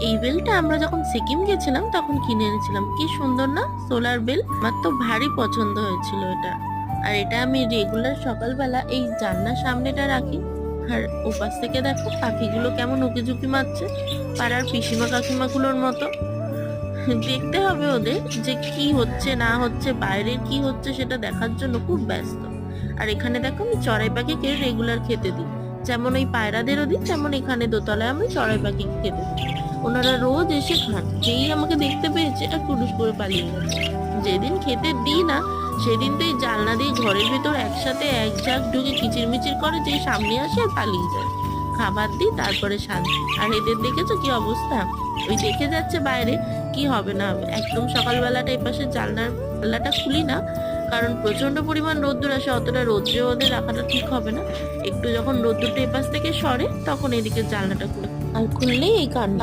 এই বেলটা আমরা যখন সিকিম গেছিলাম তখন কিনে এনেছিলাম। কি সুন্দর না সোলার বেল, আমার তো ভারী পছন্দ হয়েছিল এটা। আর এটা আমি রেগুলার সকালবেলা এই জানলার সামনেটা রাখি। আর ওপাশ থেকে দেখো পাখিগুলো কেমন উকিঝুঁকি মারছে, পাড়ার পিসিমা কাকিমাগুলোর মতো। দেখতে হবে ওদের যে কি হচ্ছে না হচ্ছে, বাইরের কি হচ্ছে সেটা দেখার জন্য খুব ব্যস্ত। আর এখানে দেখো আমি চড়াই পাখিকে রেগুলার খেতে দিই, যেমন ওই পায়রাদেরও দিই, তেমন এখানে দোতলায় আমি চড়াই পাখিকে খেতে দিই। ওনারা রোজ এসে খান, যেই আমাকে দেখতে পেয়েছে এটা টুডুস করে পালিয়ে গেছে। যেদিন খেতে দিই না সেদিন তো এই জানলা দিয়ে ঘরের ভেতর একসাথে এক ঝাঁক ঢুকে কিচিরমিচির করে, যে সামনে আসে আর পালিয়ে যায়। খাবার দিই তারপরে শান্তি। আর এদের দেখেছো কি অবস্থা, ওই দেখে যাচ্ছে বাইরে, কি হবে না হবে। একদম সকালবেলাটা এপাশে জানলাটা খুলি না, কারণ প্রচন্ড পরিমাণ রোদ্দুর আসে, অতটা রোদ্রে ওদের রাখাটা ঠিক হবে না। একটু যখন রোদ্দুরটা এপাশ থেকে সরে তখন এদিকে জানলাটা খুলে, আর খুললেই এই কাণ্ড।